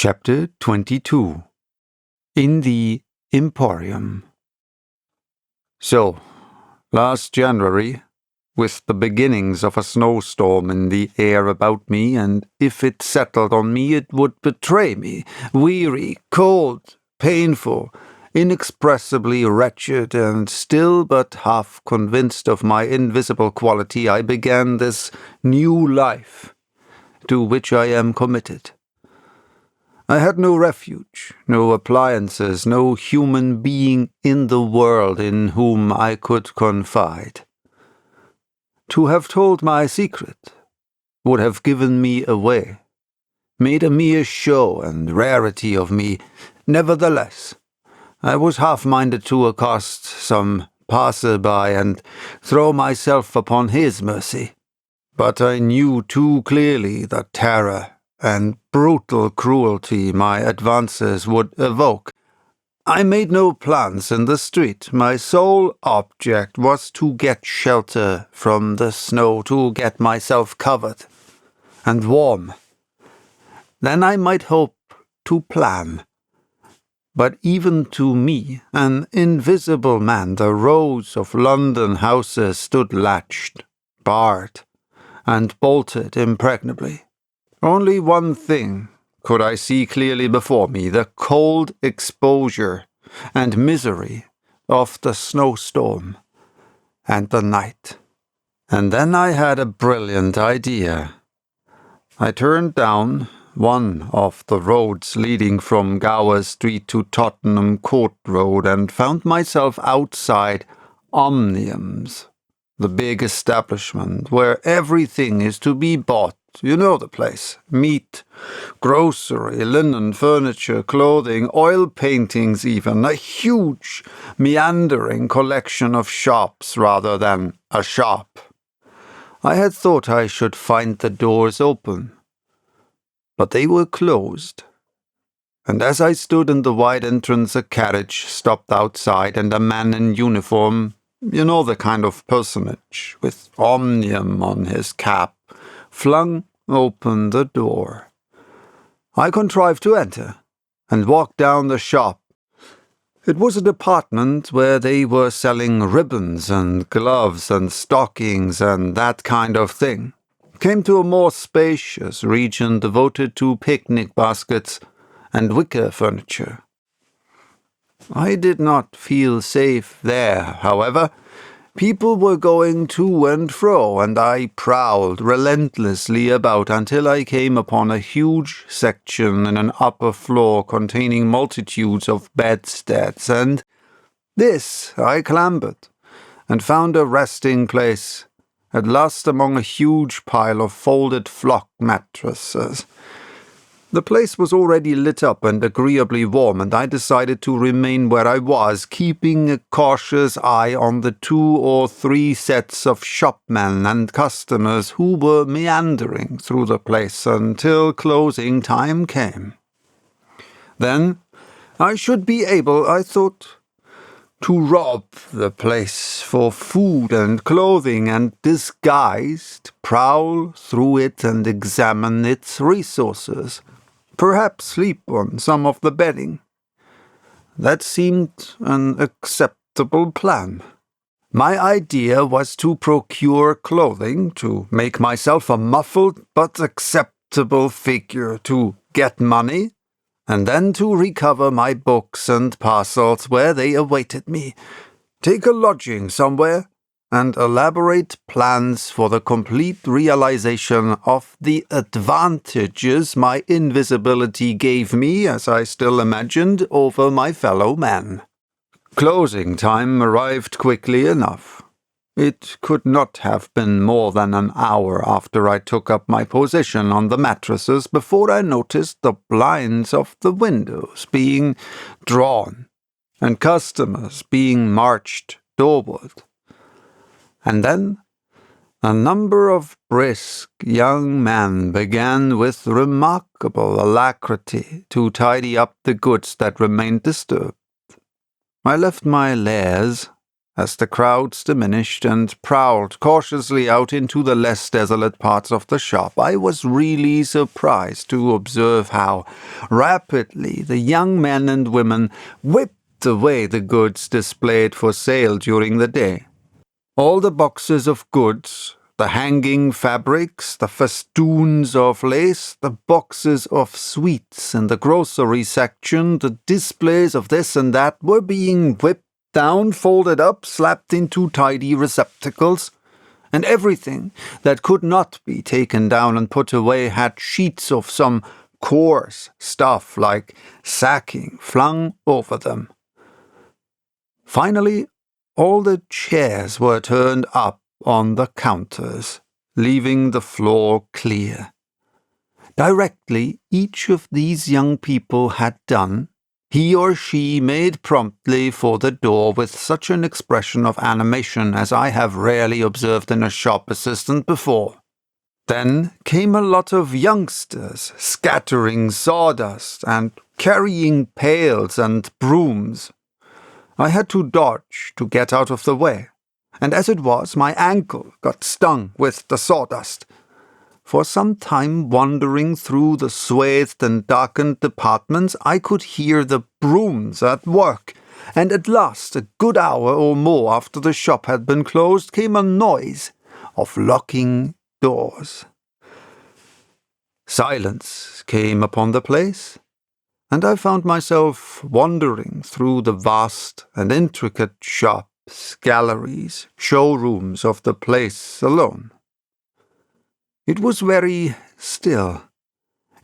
Chapter 22 In the Emporium. So, last January, with the beginnings of a snowstorm in the air about me, and if it settled on me it would betray me, weary, cold, painful, inexpressibly wretched, and still but half convinced of my invisible quality, I began this new life, to which I am committed. I had no refuge, no appliances, no human being in the world in whom I could confide. To have told my secret would have given me away, made a mere show and rarity of me. Nevertheless, I was half-minded to accost some passer-by and throw myself upon his mercy. But I knew too clearly the terror and brutal cruelty my advances would evoke. I made no plans in the street. My sole object was to get shelter from the snow, to get myself covered and warm. Then I might hope to plan. But even to me, an invisible man, the rows of London houses stood latched, barred, and bolted impregnably. Only one thing could I see clearly before me, the cold exposure and misery of the snowstorm and the night. And then I had a brilliant idea. I turned down one of the roads leading from Gower Street to Tottenham Court Road and found myself outside Omnium's, the big establishment where everything is to be bought. You know the place. Meat, grocery, linen, furniture, clothing, oil paintings even. A huge, meandering collection of shops rather than a shop. I had thought I should find the doors open, but they were closed. And as I stood in the wide entrance, a carriage stopped outside, and a man in uniform, you know the kind of personage, with Omnium on his cap, flung open the door. I contrived to enter, and walked down the shop. It was a department where they were selling ribbons and gloves and stockings and that kind of thing. Came to a more spacious region devoted to picnic baskets and wicker furniture. I did not feel safe there, however. People were going to and fro, and I prowled relentlessly about until I came upon a huge section in an upper floor containing multitudes of bedsteads, and this I clambered, and found a resting place, at last among a huge pile of folded flock mattresses. The place was already lit up and agreeably warm, and I decided to remain where I was, keeping a cautious eye on the 2 or 3 sets of shopmen and customers who were meandering through the place until closing time came. Then I should be able, I thought, to rob the place for food and clothing, and disguised prowl through it and examine its resources. Perhaps sleep on some of the bedding. That seemed an acceptable plan. My idea was to procure clothing, to make myself a muffled but acceptable figure, to get money, and then to recover my books and parcels where they awaited me, take a lodging somewhere, and elaborate plans for the complete realization of the advantages my invisibility gave me, as I still imagined, over my fellow men. Closing time arrived quickly enough. It could not have been more than an hour after I took up my position on the mattresses before I noticed the blinds of the windows being drawn and customers being marched doorward. And then a number of brisk young men began with remarkable alacrity to tidy up the goods that remained disturbed. I left my lares as the crowds diminished and prowled cautiously out into the less desolate parts of the shop, I was really surprised to observe how rapidly the young men and women whipped away the goods displayed for sale during the day. All the boxes of goods, the hanging fabrics, the festoons of lace, the boxes of sweets in the grocery section, the displays of this and that were being whipped down, folded up, slapped into tidy receptacles, and everything that could not be taken down and put away had sheets of some coarse stuff like sacking flung over them. Finally, all the chairs were turned up on the counters, leaving the floor clear. Directly each of these young people had done, he or she made promptly for the door with such an expression of animation as I have rarely observed in a shop assistant before. Then came a lot of youngsters, scattering sawdust and carrying pails and brooms. I had to dodge to get out of the way, and as it was, my ankle got stung with the sawdust. For some time wandering through the swathed and darkened departments, I could hear the brooms at work, and at last, a good hour or more after the shop had been closed, came a noise of locking doors. Silence came upon the place, and I found myself wandering through the vast and intricate shops, galleries, showrooms of the place alone. It was very still.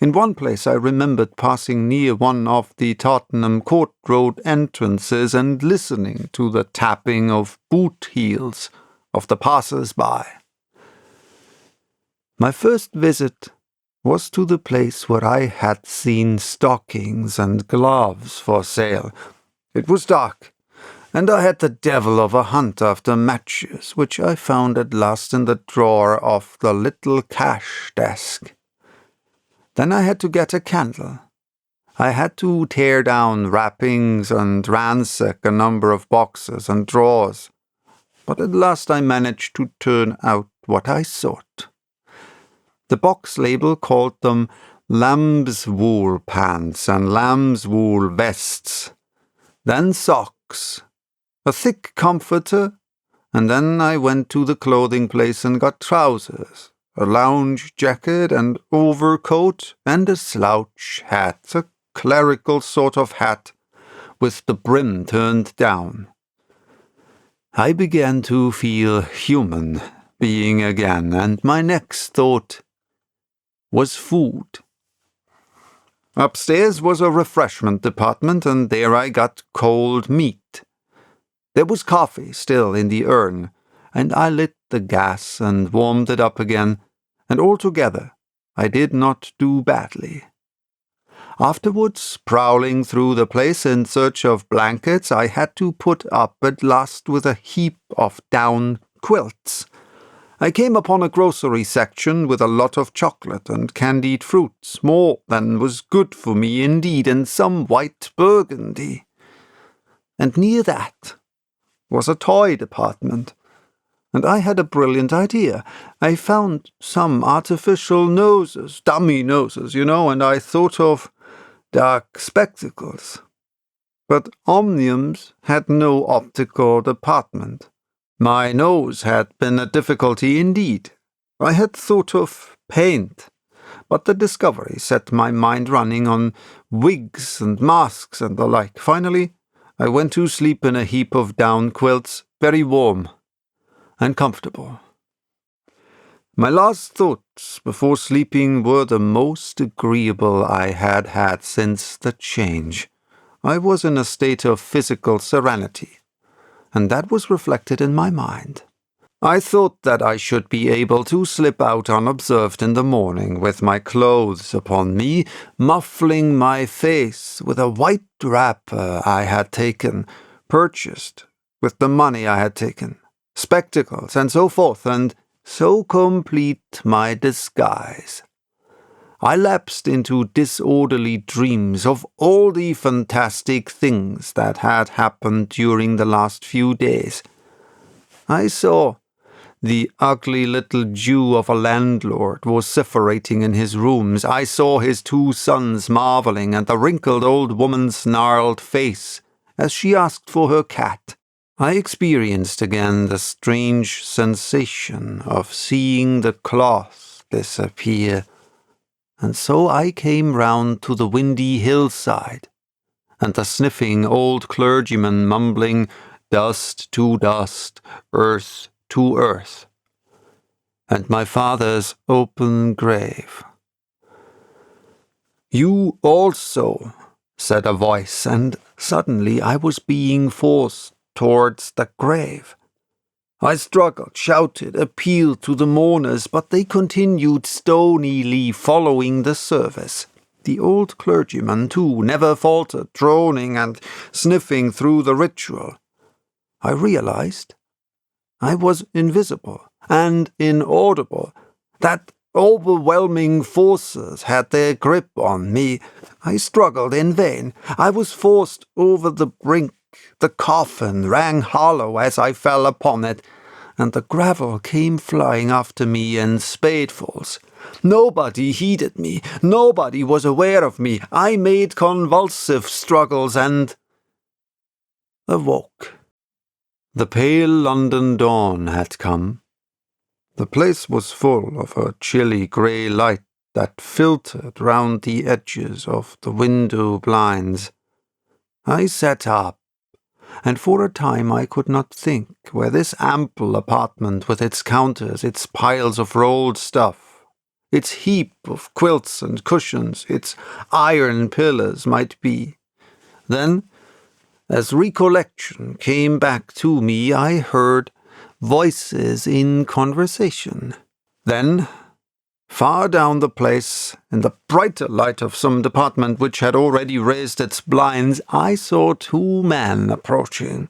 In one place I remembered passing near one of the Tottenham Court Road entrances and listening to the tapping of boot heels of the passers-by. My first visit was to the place where I had seen stockings and gloves for sale. It was dark, and I had the devil of a hunt after matches, which I found at last in the drawer of the little cash desk. Then I had to get a candle. I had to tear down wrappings and ransack a number of boxes and drawers, but at last I managed to turn out what I sought. The box label called them lamb's wool pants and lamb's wool vests, then socks, a thick comforter, and then I went to the clothing place and got trousers, a lounge jacket and overcoat, and a slouch hat, a clerical sort of hat, with the brim turned down. I began to feel human being again, and my next thought was food. Upstairs was a refreshment department, and there I got cold meat. There was coffee still in the urn, and I lit the gas and warmed it up again, and altogether I did not do badly. Afterwards, prowling through the place in search of blankets, I had to put up at last with a heap of down quilts. I came upon a grocery section with a lot of chocolate and candied fruits, more than was good for me indeed, and some white burgundy. And near that was a toy department, and I had a brilliant idea. I found some artificial noses, dummy noses, and I thought of dark spectacles. But Omniums had no optical department. My nose had been a difficulty indeed. I had thought of paint, but the discovery set my mind running on wigs and masks and the like. Finally, I went to sleep in a heap of down quilts, very warm and comfortable. My last thoughts before sleeping were the most agreeable I had had since the change. I was in a state of physical serenity, and that was reflected in my mind. I thought that I should be able to slip out unobserved in the morning with my clothes upon me, muffling my face with a white wrapper I had purchased with the money I had taken, spectacles, and so forth, and so complete my disguise. I lapsed into disorderly dreams of all the fantastic things that had happened during the last few days, I saw the ugly little Jew of a landlord vociferating in his rooms. I saw his 2 sons marveling at the wrinkled old woman's gnarled face as she asked for her cat. I experienced again the strange sensation of seeing the cloth disappear, and so I came round to the windy hillside, and the sniffing old clergyman mumbling, "Dust to dust, earth to earth," and my father's open grave. "You also," said a voice, and suddenly I was being forced towards the grave. I struggled, shouted, appealed to the mourners, but they continued stonily following the service. The old clergyman, too, never faltered, droning and sniffing through the ritual. I realized I was invisible and inaudible, that overwhelming forces had their grip on me. I struggled in vain. I was forced over the brink. The coffin rang hollow as I fell upon it, and the gravel came flying after me in spadefuls. Nobody heeded me. Nobody was aware of me. I made convulsive struggles and awoke. The pale London dawn had come. The place was full of a chilly grey light that filtered round the edges of the window blinds. I sat up, and for a time I could not think where this ample apartment with its counters, its piles of rolled stuff, its heap of quilts and cushions, its iron pillars might be. Then, as recollection came back to me, I heard voices in conversation. Then, far down the place, in the brighter light of some department which had already raised its blinds, I saw 2 men approaching.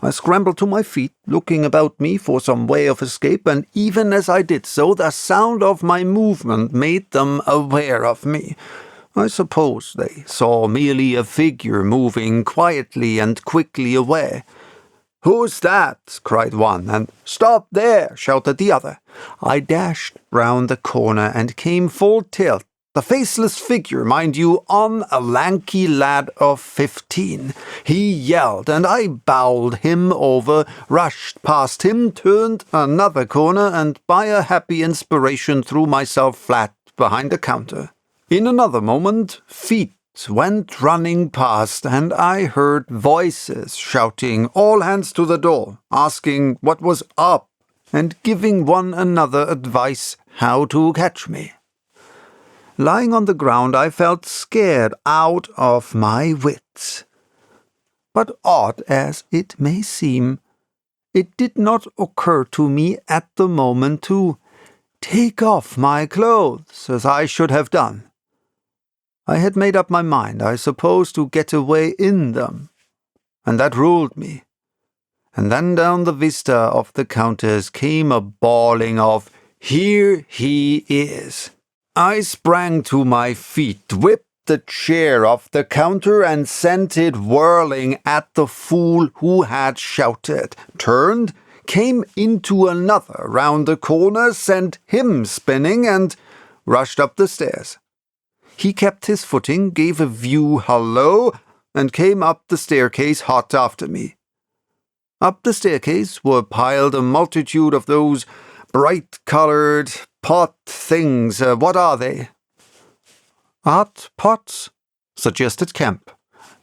I scrambled to my feet, looking about me for some way of escape, and even as I did so, the sound of my movement made them aware of me. I suppose they saw merely a figure moving quietly and quickly away. "Who's that?" cried one, and "Stop there!" shouted the other. I dashed round the corner and came full tilt, the faceless figure, mind you, on a lanky lad of 15. He yelled, and I bowled him over, rushed past him, turned another corner, and by a happy inspiration threw myself flat behind the counter. In another moment, feet went running past, and I heard voices shouting, "All hands to the door," asking what was up, and giving one another advice how to catch me. Lying on the ground, I felt scared out of my wits. But odd as it may seem, it did not occur to me at the moment to take off my clothes as I should have done. I had made up my mind, I suppose, to get away in them, and that ruled me. And then down the vista of the counters came a bawling of, "Here he is!" I sprang to my feet, whipped the chair off the counter, and sent it whirling at the fool who had shouted, turned, came into another round the corner, sent him spinning, and rushed up the stairs. He kept his footing, gave a view hallo, and came up the staircase hot after me. Up the staircase were piled a multitude of those bright-coloured pot things. What are they? "Art pots?" suggested Kemp.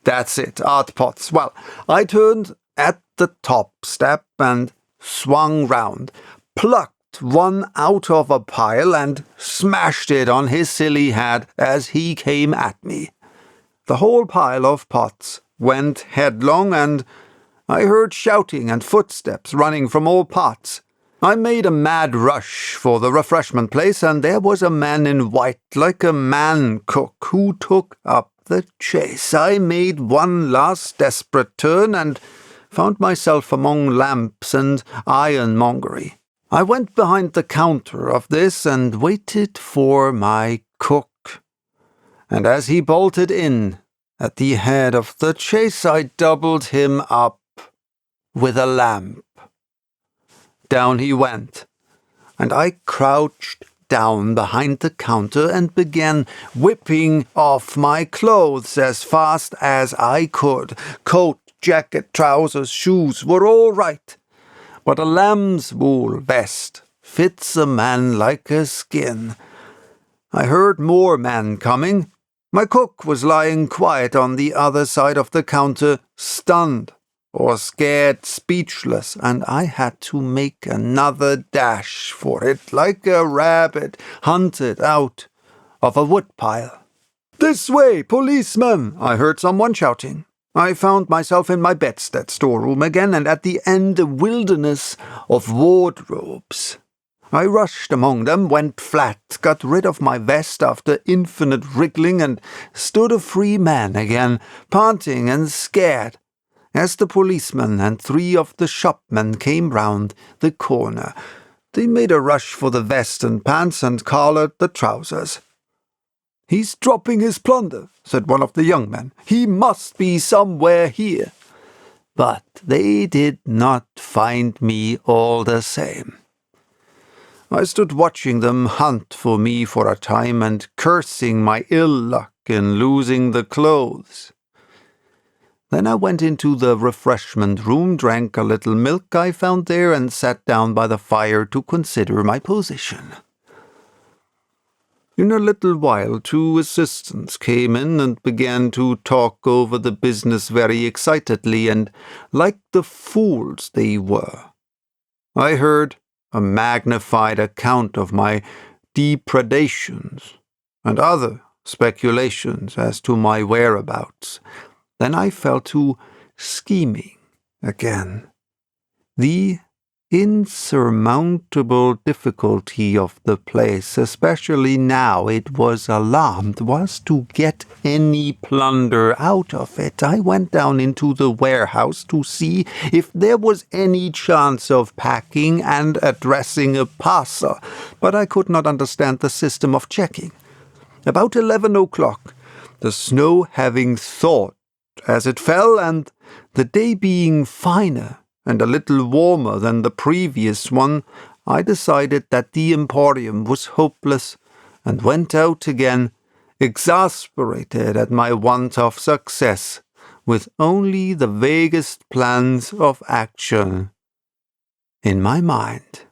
"That's it, art pots. Well, I turned at the top step and swung round, plucked one out of a pile and smashed it on his silly head as he came at me. The whole pile of pots went headlong, and I heard shouting and footsteps running from all parts. I made a mad rush for the refreshment place, and there was a man in white, like a man-cook, who took up the chase. I made one last desperate turn, and found myself among lamps and ironmongery. I went behind the counter of this and waited for my cook. And as he bolted in at the head of the chase, I doubled him up with a lamp. down he went, and I crouched down behind the counter and began whipping off my clothes as fast as I could. Coat, jacket, trousers, shoes were all right, but a lamb's wool vest fits a man like a skin. I heard more men coming. My cook was lying quiet on the other side of the counter, stunned or scared speechless, and I had to make another dash for it, like a rabbit hunted out of a woodpile. "This way, policeman!" I heard someone shouting. I found myself in my bedstead storeroom again, and at the end a wilderness of wardrobes. I rushed among them, went flat, got rid of my vest after infinite wriggling, and stood a free man again, panting and scared, as the policeman and 3 of the shopmen came round the corner. They made a rush for the vest and pants and collared the trousers. "He's dropping his plunder," said one of the young men. "He must be somewhere here." But they did not find me all the same. I stood watching them hunt for me for a time and cursing my ill luck in losing the clothes. Then I went into the refreshment room, drank a little milk I found there, and sat down by the fire to consider my position. In a little while 2 assistants came in and began to talk over the business very excitedly, and like the fools they were. I heard a magnified account of my depredations and other speculations as to my whereabouts. Then I fell to scheming again. The insurmountable difficulty of the place, especially now it was alarmed, was to get any plunder out of it. I went down into the warehouse to see if there was any chance of packing and addressing a parcel, but I could not understand the system of checking. About 11 o'clock, the snow having thawed as it fell, and the day being finer and a little warmer than the previous one, I decided that the Emporium was hopeless, and went out again, exasperated at my want of success, with only the vaguest plans of action in my mind.